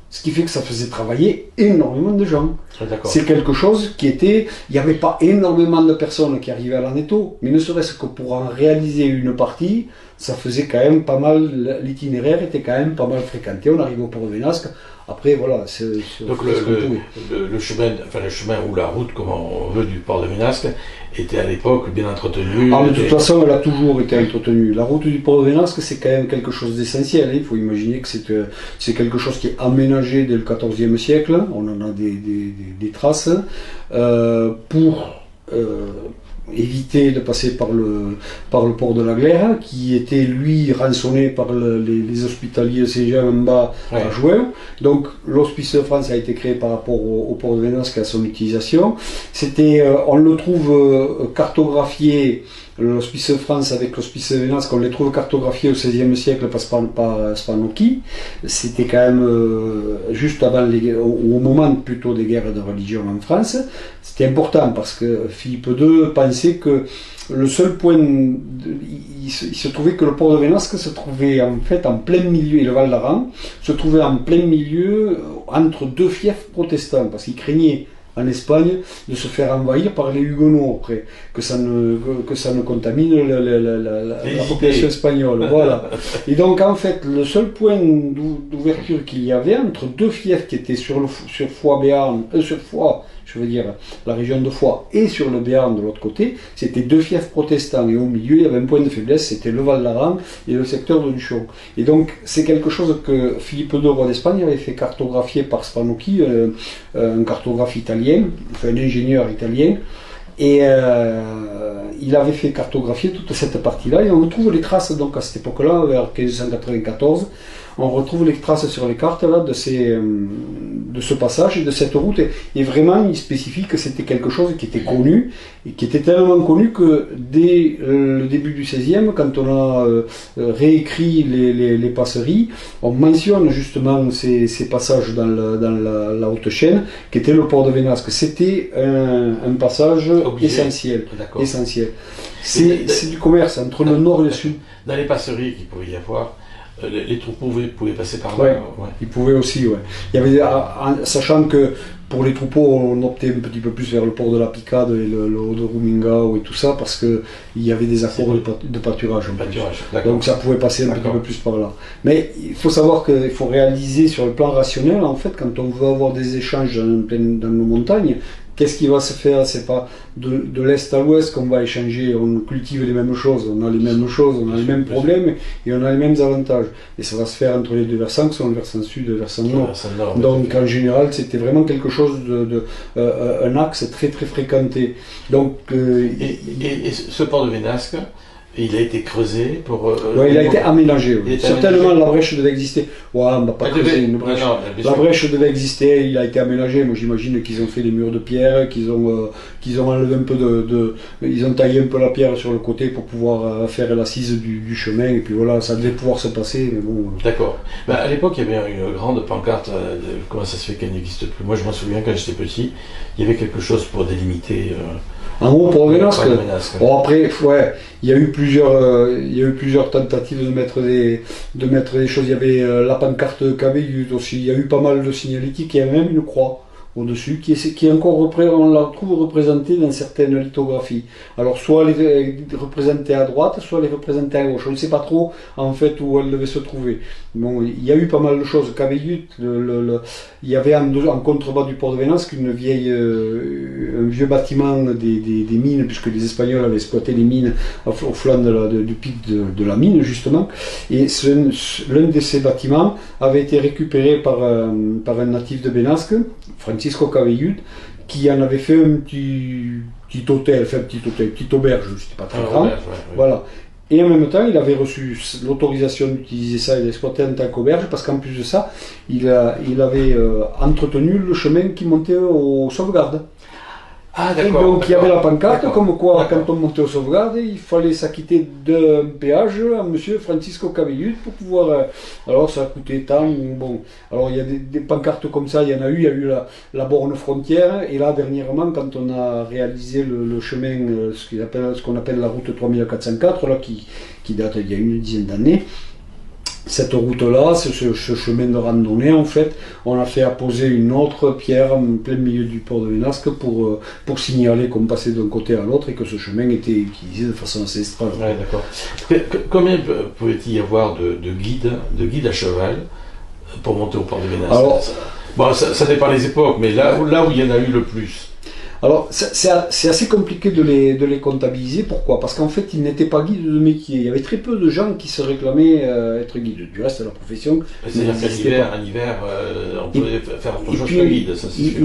Ce qui fait que ça faisait travailler énormément de gens. C'est quelque chose qui était... Il n'y avait pas énormément de personnes qui arrivaient à l'Aneto, mais ne serait-ce que pour en réaliser une partie, ça faisait quand même pas mal... L'itinéraire était quand même pas mal fréquenté. On arrive au port de Vénasque. Après, voilà, donc le chemin ou la route, comme on veut, du port de Vénasque, était à l'époque bien entretenue. Ah, de toute façon, elle a toujours été entretenue. La route du port de Vénasque, c'est quand même quelque chose d'essentiel. Il faut imaginer que c'est quelque chose qui est aménagé dès le XIVe siècle. On en a des traces pour éviter de passer par le port de la Glaire, qui était lui rançonné par les hospitaliers de Saint-Jean en bas à juin. Donc l'Hospice de France a été créé par rapport au port de Vénasque et à son utilisation. On le trouve cartographié, l'Hospice de France avec l'Hospice de Vénasque, on les trouve cartographiés au XVIe siècle par Spanocchi. C'était quand même juste avant au moment plutôt des guerres de religion en France. C'était important parce que Philippe II pensait que le seul point, il se trouvait que le port de Vénasque se trouvait en fait en plein milieu, et le Val d'Aran se trouvait en plein milieu entre deux fiefs protestants, parce qu'il craignait en Espagne de se faire envahir par les Huguenots après, que ça ne contamine la population espagnole. Voilà. Et donc en fait, le seul point d'ouverture qu'il y avait entre deux fiefs qui étaient sur Foix-Béarn, je veux dire la région de Foix, et sur le Béarn de l'autre côté, c'était deux fiefs protestants, et au milieu il y avait un point de faiblesse, c'était le Val d'Aran et le secteur de Luchon. Et donc c'est quelque chose que Philippe II, roi d'Espagne, avait fait cartographier par Spanocchi, un cartographe italien, enfin un ingénieur italien, et il avait fait cartographier toute cette partie-là, et on retrouve les traces donc à cette époque-là, vers 1594, on retrouve les traces sur les cartes là, de ce passage et de cette route, et vraiment il spécifie que c'était quelque chose qui était connu, et qui était tellement connu que dès le début du XVIe, quand on a réécrit les passeries, on mentionne justement ces passages dans la haute chaîne, qui était le port de Vénasque. C'était un passage essentiel. C'est du commerce entre le nord et le sud. Dans les passeries qu'il pouvait y avoir, les troupeaux pouvaient passer par là. Ouais. Ils pouvaient aussi, ouais. Il y avait, sachant que pour les troupeaux, on optait un petit peu plus vers le port de la Picade et le haut de Roumingau et tout ça, parce qu'il y avait des accords de pâturage. Donc ça pouvait passer un petit peu plus par là. Mais il faut savoir qu'il faut réaliser sur le plan rationnel, en fait, quand on veut avoir des échanges dans nos montagnes, qu'est-ce qui va se faire? C'est pas de l'est à l'ouest qu'on va échanger, on cultive les mêmes choses, on a les mêmes choses, on a les mêmes problèmes et on a les mêmes avantages. Et ça va se faire entre les deux versants, qui sont le versant sud et le versant nord. Donc en général, c'était vraiment quelque chose un axe très très fréquenté. Donc, et ce port de Vénasque, il a été creusé pour... il a été aménagé. Certainement, la brèche devait exister. Ouais, on va pas creuser une brèche. La brèche devait exister, il a été aménagé. Moi, j'imagine qu'ils ont fait des murs de pierre, qu'ils ont enlevé un peu ils ont taillé un peu la pierre sur le côté pour pouvoir faire l'assise du chemin. Et puis voilà, ça devait pouvoir se passer. Mais bon. D'accord. À l'époque, il y avait une grande pancarte. Comment ça se fait qu'elle n'existe plus? Moi, je m'en souviens quand j'étais petit, il y avait quelque chose pour délimiter... En haut pour Vénasque. Bon après, il y a eu plusieurs tentatives de mettre des choses. Il y avait la pancarte Cabellut aussi. Il y a eu pas mal de signalétiques. Il y a même une croix au-dessus qui est encore on la trouve représentée dans certaines lithographies. Alors soit elle est représentée à droite, soit elle est représentée à gauche. On ne sait pas trop en fait où elle devait se trouver. Bon, il y a eu pas mal de choses. Cabellut, il y avait en contrebas du port de Vénasque un vieux bâtiment des mines, puisque les Espagnols avaient exploité les mines au flanc du pic de la mine justement. Et l'un de ces bâtiments avait été récupéré par un natif de Vénasque, Francisco Cabellut, qui en avait fait un petit hôtel, une petite auberge, c'était pas très grand. Voilà. Et en même temps, il avait reçu l'autorisation d'utiliser ça et d'exploiter en tant qu'auberge, parce qu'en plus de ça, il avait entretenu le chemin qui montait aux sauvegardes. Ah, d'accord. Donc il y avait la pancarte, comme quoi quand on montait aux sauvegardes, il fallait s'acquitter d'un péage à monsieur Francisco Cabellut pour pouvoir... alors ça a coûté tant, bon... Alors il y a des pancartes comme ça, il y en a eu, la borne frontière, et là dernièrement quand on a réalisé le chemin, ce qu'on appelle la route 3404, là, qui date il y a une dizaine d'années, cette route-là, ce chemin de randonnée, en fait, on a fait apposer une autre pierre en plein milieu du port de Vénasque pour signaler qu'on passait d'un côté à l'autre et que ce chemin était utilisé de façon ancestrale. Ouais, d'accord. Combien pouvait-il y avoir de guides à cheval pour monter au port de Vénasque? Alors, bon, ça dépend des époques, mais là où il y en a eu le plus. Alors, c'est assez compliqué de les comptabiliser. Pourquoi? Parce qu'en fait, ils n'étaient pas guides de métier. Il y avait très peu de gens qui se réclamaient être guides. Du reste, leur profession. C'est-à-dire qu'en hiver, on pouvait faire autre chose que guide, ça c'est sûr.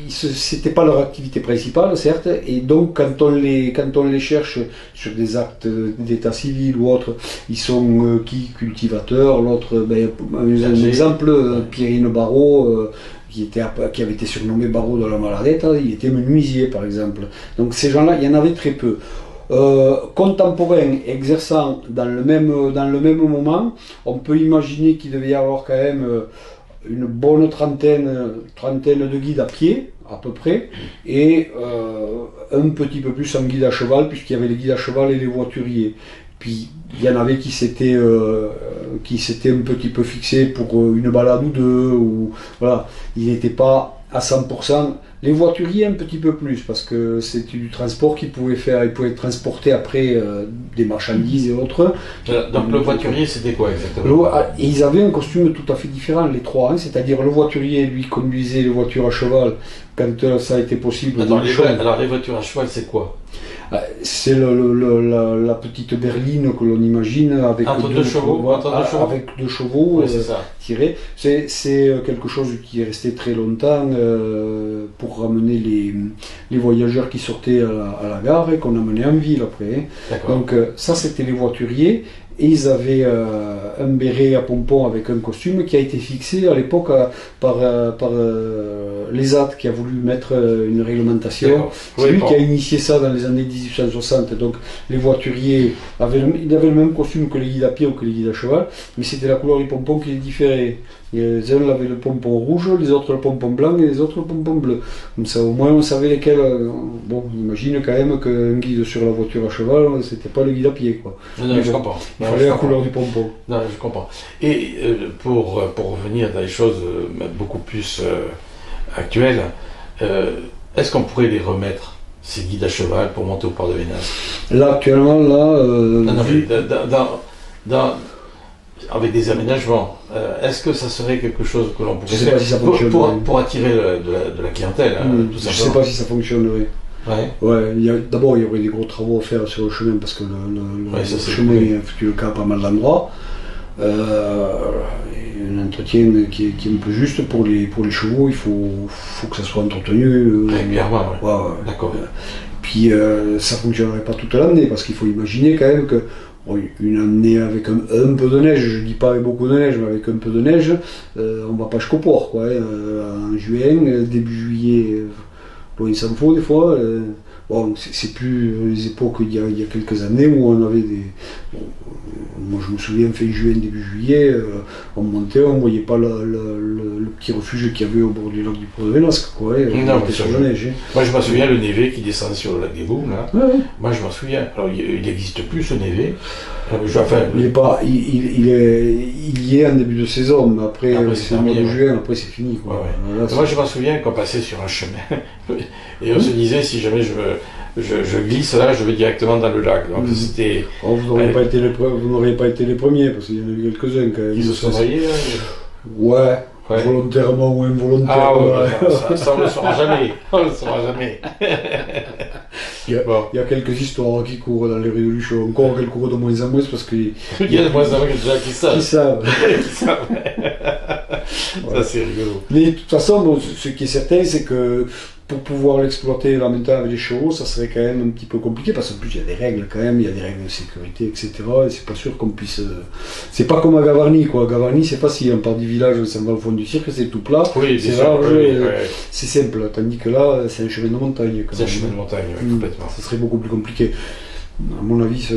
C'était pas leur activité principale, certes. Et donc, quand on les cherche sur des actes d'état civil ou autre, ils sont cultivateurs. L'autre, un exemple, Pierrine Barrault. Qui avait été surnommé Barreau de la Maladette, il était menuisier par exemple. Donc ces gens-là, il y en avait très peu. Contemporains exerçant dans le même moment, on peut imaginer qu'il devait y avoir quand même une bonne trentaine de guides à pied, à peu près, et un petit peu plus en guide à cheval, puisqu'il y avait les guides à cheval et les voituriers. Puis il y en avait qui s'étaient un petit peu fixés pour une balade ou deux, ou voilà, ils n'étaient pas à 100%. Les voituriers un petit peu plus, parce que c'était du transport qu'ils pouvaient faire, ils pouvaient transporter après des marchandises et autres. Donc le voiturier c'était quoi exactement? Et ils avaient un costume tout à fait différent, les trois, hein, c'est-à-dire le voiturier lui conduisait les voitures à cheval quand ça a été possible. Alors les voitures à cheval c'est quoi? C'est la petite berline que l'on imagine avec deux chevaux. Avec deux chevaux tirés. C'est quelque chose qui est resté très longtemps pour ramener les voyageurs qui sortaient à la gare et qu'on amenait en ville après. Donc ça c'était les voituriers. Et ils avaient un béret à pompons avec un costume qui a été fixé à l'époque par l'ESAT qui a voulu mettre une réglementation. C'est lui qui a initié ça dans les années 1860. Donc les voituriers avaient le même costume que les guides à pied ou que les guides à cheval, mais c'était la couleur du pompon qui les différait. Les uns avaient le pompon rouge, les autres le pompon blanc et les autres le pompon bleu. Comme ça au moins on savait lesquels. Bon, on imagine quand même qu'un guide sur la voiture à cheval, c'était pas le guide à pied, quoi. Non, je comprends. Il fallait la couleur du pompon. Non, je comprends. Et pour revenir dans les choses beaucoup plus actuelles, est-ce qu'on pourrait les remettre, ces guides à cheval, pour monter au port de Vénasque? Là, actuellement, avec des aménagements, est-ce que ça serait quelque chose que l'on pourrait faire pour attirer de la clientèle, tout simplement? Je ne sais pas si ça fonctionnerait. Ouais, d'abord il y aurait des gros travaux à faire sur le chemin parce que le chemin est foutu le cas à pas mal d'endroits. Un entretien qui est un peu juste pour les chevaux, il faut que ça soit entretenu régulièrement. D'accord. Puis ça ne fonctionnerait pas toute l'année parce qu'il faut imaginer quand même que une année avec un peu de neige, je ne dis pas avec beaucoup de neige, mais avec un peu de neige, on ne va pas jusqu'au port, quoi. En juin, début juillet, il s'en faut des fois. Bon, c'est plus les époques il y a quelques années où on avait des. Bon, moi je me souviens, fin juin, début juillet, on montait, on ne voyait pas le petit refuge qu'il y avait au bord du lac du Port de Vénasque, quoi. Non, mais sur la neige. Moi je me souviens le névé qui descendait sur le lac des Boules, là. Ouais. Moi je m'en souviens. Alors il n'existe plus ce névé. Il y est en début de saison, mais après c'est le mois de juin, après c'est fini, quoi. Là, moi je m'en souviens qu'on passait sur un chemin et on se disait si jamais je glisse là, je vais directement dans le lac. Donc c'était. Vous n'auriez pas été les premiers, parce qu'il y en a eu quelques-uns quand même. Ils se sont rayés là. Ouais. Volontairement ou involontairement. Ça on ne le saura jamais. On ne le saura jamais. Il y a quelques histoires qui courent dans les rues de Luchon. Encore qu'elles courent de moins en moins parce qu'il y a de moins en moins de gens qui savent. Ça c'est rigolo. Mais de toute façon, ce qui est certain, c'est que pour pouvoir l'exploiter là maintenant avec les chevaux, ça serait quand même un petit peu compliqué parce qu'en plus il y a des règles quand même, il y a des règles de sécurité, etc. Et c'est pas sûr qu'on puisse. C'est pas comme à Gavarnie, quoi. À Gavarnie, c'est facile, on part du village, on s'en va au fond du cirque, c'est tout plat, c'est large, c'est simple. Tandis que là, c'est un chemin de montagne. C'est un chemin de montagne, complètement. Ça serait beaucoup plus compliqué. À mon avis,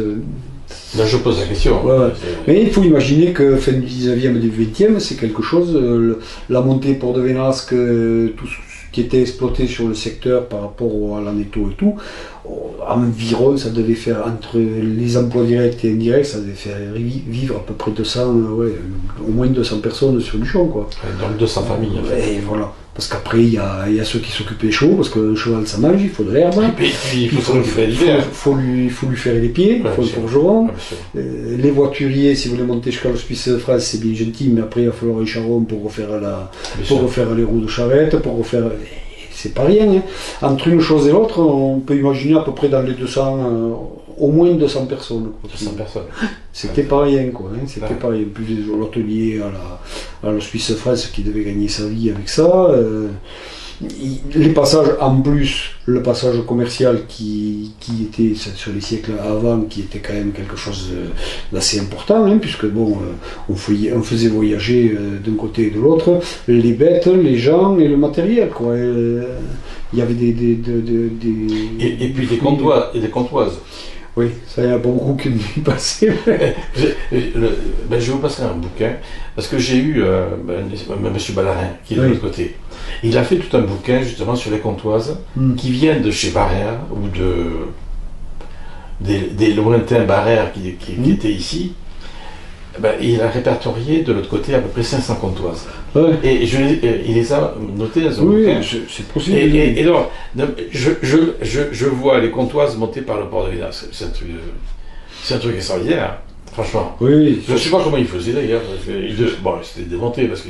là, je pose la question. Mais il faut imaginer que fin du 19e et du 20e, c'est quelque chose. La montée Port de Vénasque, tout ce qui était exploité sur le secteur par rapport à l'Aneto et tout, environ, ça devait faire, entre les emplois directs et indirects, ça devait faire vivre à peu près 200, au moins 200 personnes sur Luchon, quoi. Donc 200 familles. En fait. Et voilà. Parce qu'après, il y a ceux qui s'occupent des chevaux, parce que le cheval, ça mange, il faut de l'herbe. Et puis il faut lui faire les pieds, il faut le forgeron. Les voituriers, si vous voulez monter jusqu'à l'Hospice de France, c'est bien gentil, mais après, il va falloir un charron pour refaire les roues de charrette, pour refaire... C'est pas rien. Hein. Entre une chose et l'autre, on peut imaginer à peu près dans les 200, au moins 200 personnes. Quoi. 200 personnes. C'était pas rien, quoi. Hein. C'était pas rien. Plus l'hôtelier à l'Hospice de France qui devait gagner sa vie avec ça. Les passages, en plus, le passage commercial qui était sur les siècles avant, qui était quand même quelque chose d'assez important, hein, puisque bon, on faisait voyager d'un côté et de l'autre les bêtes, les gens et le matériel, quoi. Il y avait des et puis des comptoirs et des comptoises. Oui, ça y a pas beaucoup qui m'y passé. Je vais vous passer un bouquin, parce que j'ai eu M. Ballarin, qui est de l'autre côté. Il a fait tout un bouquin justement sur les comptoises qui viennent de chez Barrère ou des lointains Barrère qui étaient ici. Il a répertorié de l'autre côté à peu près 500 comptoises. Ouais. Et il les a notées dans un bouquin. C'est possible. Et donc, je vois les comptoises montées par le port de Vénas. C'est un truc extraordinaire, franchement. Oui. Je ne sais pas comment il faisait d'ailleurs. C'était démonté parce que.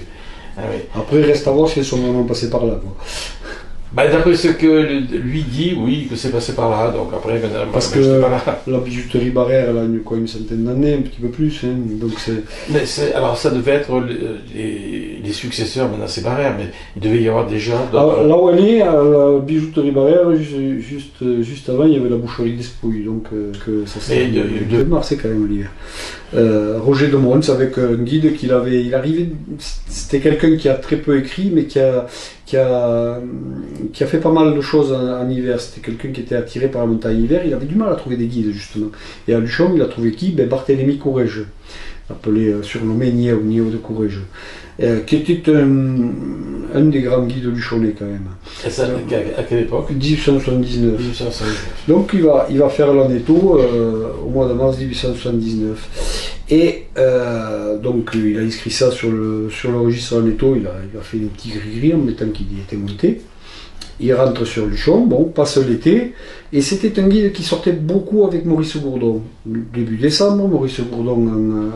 Ah, oui. Après, il reste à voir si elles sont vraiment passées par là. Quoi. D'après ce que lui dit, oui, que c'est passé par là. Donc après, parce que la bijouterie Barrère, elle a une centaine d'années, un petit peu plus. Hein, donc alors ça devait être les successeurs, maintenant c'est Barrère, mais il devait y avoir déjà. Là où elle est, à la bijouterie Barrère, juste avant, il y avait la boucherie d'Espouille. Donc ça c'est de mars, c'est quand même lié. Roger de Mons avec un guide il arrivait, c'était quelqu'un qui a très peu écrit, mais qui a fait pas mal de choses en hiver. C'était quelqu'un qui était attiré par la montagne hiver. Il avait du mal à trouver des guides, justement. Et à Luchon, il a trouvé qui? Barthélemy Courrèges, appelé, surnommé Niéo de Courrèges, qui était un des grands guides luchonnais, quand même. Et ça, à quelle époque? 1879. Donc il va faire l'Aneto au mois de mars 1879. Et donc il a inscrit ça sur le registre Aneto, il a fait des petits gris-gris en mettant qu'il y était monté. Il rentre sur Luchon, passe l'été, et c'était un guide qui sortait beaucoup avec Maurice Gourdon. Début décembre, Maurice Gourdon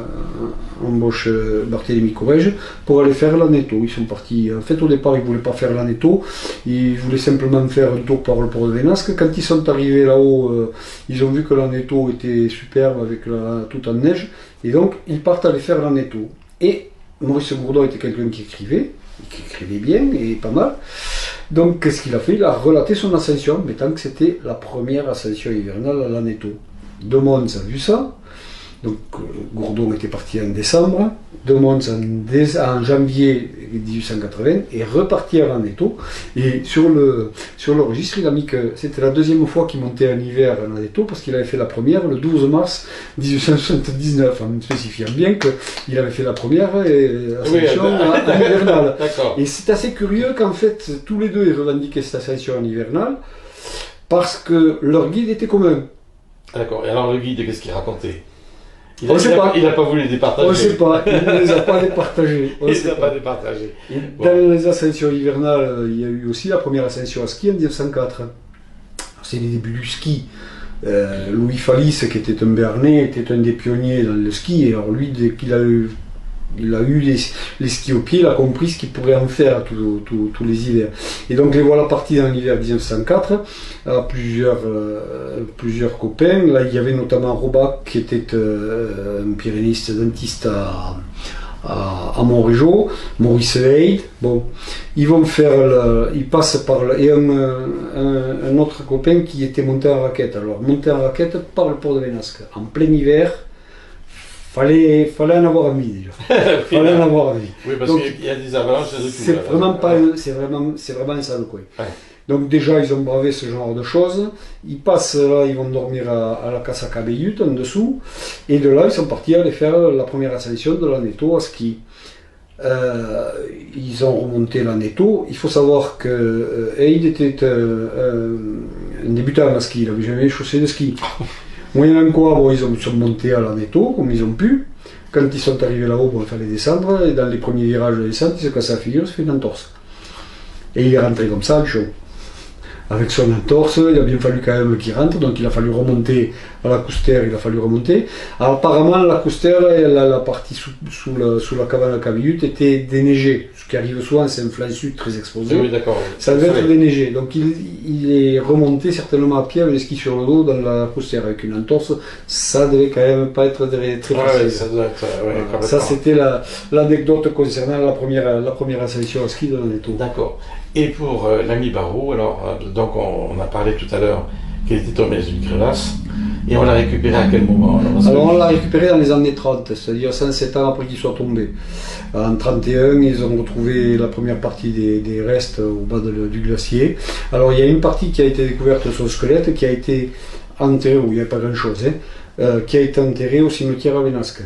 embauche Barthélemy Courrèges pour aller faire l'Aneto. Ils sont partis, en fait au départ ils ne voulaient pas faire l'Aneto, ils voulaient simplement faire un tour par le port de Vénasque. Quand ils sont arrivés là-haut, ils ont vu que l'Aneto était superbe avec tout en neige, et donc ils partent aller faire l'Aneto. Et Maurice Gourdon était quelqu'un qui écrivait bien et pas mal. Donc, qu'est-ce qu'il a fait? Il a relaté son ascension, mettant que c'était la première ascension hivernale à l'Aneto. De Mons a vu ça. Donc, Gourdon était parti en décembre. De Mons en janvier 1880 est reparti à l'Aneto. Et sur le registre, il a mis que c'était la deuxième fois qu'il montait en hiver à l'Aneto, parce qu'il avait fait la première le 12 mars 1879, en spécifiant bien qu'il avait fait la première ascension en hivernale. Et c'est assez curieux qu'en fait, tous les deux ils revendiquaient cette ascension en hivernale, parce que leur guide était commun. D'accord. Et alors le guide, qu'est-ce qu'il racontait? Il n'a pas voulu les départager. On ne sait pas, il ne les a pas départagés. Dans les ascensions hivernales, il y a eu aussi la première ascension à ski en 1904. C'est les débuts du ski. Louis Fallis, qui était un Béarnais, était un des pionniers dans le ski. Et alors lui, dès qu'il a eu les skis au pied, il a compris ce qu'il pourrait en faire tous les hivers. Et donc les voilà partis dans l'hiver 1904, à plusieurs copains. Là il y avait notamment Robac, qui était un pyrénéiste dentiste à Montrégeau, Maurice Veil. Bon, ils passent par et un autre copain qui était monté en raquette. Alors monté en raquette par le port de Vénasque, en plein hiver. Fallait en avoir envie déjà. Fallait en avoir envie. Oui, parce qu'il y a des avalanches de tout. C'est vraiment un sale coin. Ouais. Donc déjà, ils ont bravé ce genre de choses. Ils passent là, ils vont dormir à la Casa Cabellut, en dessous. Et de là, ils sont partis aller faire la première ascension de l'Aneto à ski. Ils ont remonté la Netto. Il faut savoir que Eid était un débutant à ski, il n'avait jamais chaussé de ski. Moyennant quoi, bon, ils sont montés à la Netto comme ils ont pu. Quand ils sont arrivés là-haut, bon, il fallait descendre, et dans les premiers virages de descente, il se casse la figure, il se fait une entorse. Et il est rentré comme ça, le show. Avec son entorse, il a bien fallu quand même qu'il rentre, donc il a fallu remonter à la Couster, il a fallu remonter. Alors apparemment, la Couster, la partie sous la cabane à Cavillute était déneigée, ce qui arrive souvent, c'est un flanc sud très exposé. Oui, d'accord. Ça devait être déneigé, donc il est remonté certainement à pied avec les skis sur le dos dans la Couster avec une entorse. Ça devait quand même pas être très facile. Ouais, ça doit être, voilà. Ça c'était l'anecdote concernant la première ascension à ski de la Netto. D'accord. Et pour l'ami Barrault, alors, donc on a parlé tout à l'heure qu'il était tombé dans une crevasse, et on l'a récupéré à quel moment? Alors on l'a récupéré dans les années 30, c'est-à-dire 107 ans après qu'il soit tombé. En 31, ils ont retrouvé la première partie des restes au bas du glacier. Alors il y a une partie qui a été découverte de son squelette, qui a été enterrée, où il n'y avait pas grand-chose, qui a été enterrée au cimetière à Vénasque.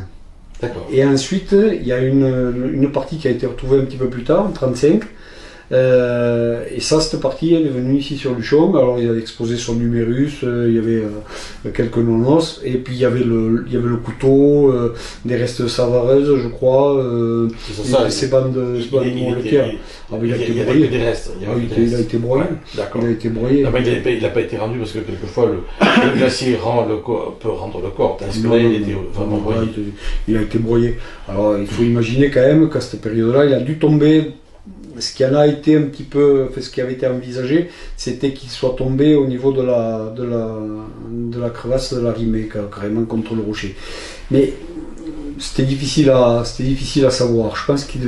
D'accord. Et ensuite, il y a une partie qui a été retrouvée un petit peu plus tard, en 35. Et ça, cette partie, elle est venue ici sur Luchon. Alors, il a exposé son numérus, il y avait quelques non-os, et puis il y avait le couteau, des restes de savareuse, je crois, ces bandes de moléculaires. Il a été broyé. D'accord. Il a été broyé. Non, mais il n'a pas été rendu parce que quelquefois le glacier peut rendre le corps. Parce que là, il était vraiment broyé. Il a été broyé. Alors, il faut imaginer quand même qu'à cette période-là, il a dû tomber. Ce qui en a été un petit peu, ce qui avait été envisagé, c'était qu'il soit tombé au niveau de la crevasse de la Rimée, carrément contre le rocher. Mais c'était difficile à savoir. Je pense qu'il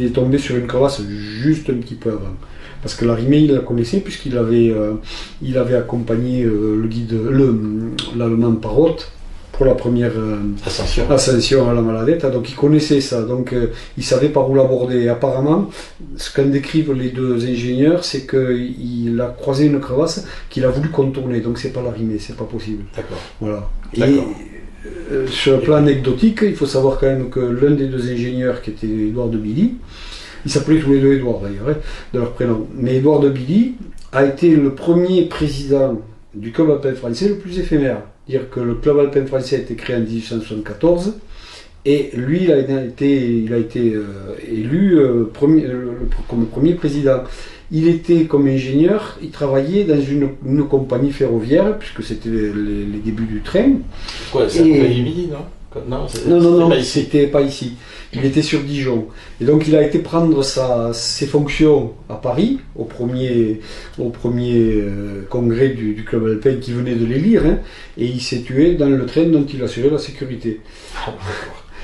est tombé sur une crevasse juste un petit peu avant. Parce que la Rimée, il la connaissait puisqu'il avait accompagné le guide, l'allemand Parotte, pour la première ascension à la Maladette, donc il connaissait ça, donc il savait par où l'aborder. Et apparemment, ce qu'en décrivent les deux ingénieurs, c'est qu'il a croisé une crevasse qu'il a voulu contourner, donc c'est pas la Rimée, c'est pas possible. D'accord. Voilà. Et sur le plan anecdotique, il faut savoir quand même que l'un des deux ingénieurs, qui était Édouard de Billy, ils s'appelaient tous les deux Édouard d'ailleurs, de leur prénom, mais Édouard de Billy a été le premier président du club alpin français le plus éphémère. Dire que le club alpin français a été créé en 1874 et lui il a été élu comme premier président. Il était comme ingénieur, il travaillait dans une compagnie ferroviaire puisque c'était les débuts du train. Quoi, c'est midi, non? Non, c'était pas ici. Il était sur Dijon. Et donc il a été prendre ses fonctions à Paris, au premier congrès du club alpin qui venait de l'élire, et il s'est tué dans le train dont il assurait la sécurité.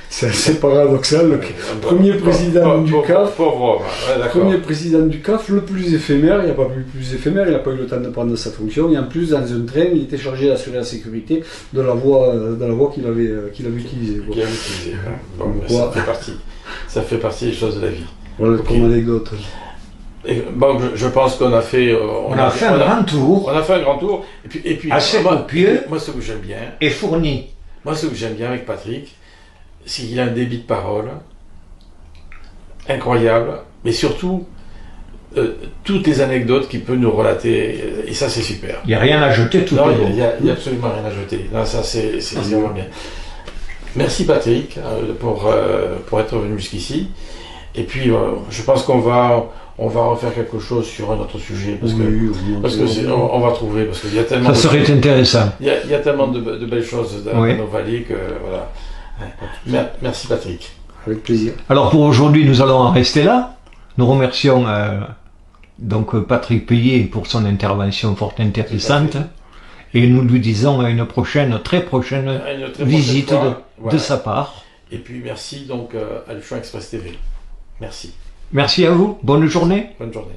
C'est assez paradoxal. Le premier président du CAF, le plus éphémère, il n'y a pas plus éphémère, il n'a pas eu le temps de prendre sa fonction, et en plus dans un train, il était chargé d'assurer la sécurité de la voie qu'il avait utilisée. Bon, ça fait partie des choses de la vie. Voilà comme anecdote. Bon, je pense qu'on a fait... on a fait un grand tour. On a fait un grand tour. Et puis assez copieux. Moi, ce que j'aime bien... Et fourni. Moi, ce que j'aime bien avec Patrick, c'est qu'il a un débit de parole incroyable, mais surtout toutes les anecdotes qu'il peut nous relater, et ça c'est super. Il n'y a rien à jeter, tout non, est bon. Il n'y a absolument rien à jeter. Non, ça c'est vraiment bien. Merci Patrick pour être venu jusqu'ici. Et puis je pense qu'on va refaire quelque chose sur un autre sujet parce que on va trouver, parce qu'il y a tellement. Ça serait intéressant. Il y a tellement de belles choses dans nos vallées que voilà. Merci Patrick. Avec plaisir. Alors pour aujourd'hui, nous allons en rester là. Nous remercions donc Patrick Payet pour son intervention fort intéressante. Et nous lui disons à une très prochaine visite de sa part. Et puis merci donc à Luchon Express TV. Merci. Merci à vous. Bonne journée. Bonne journée.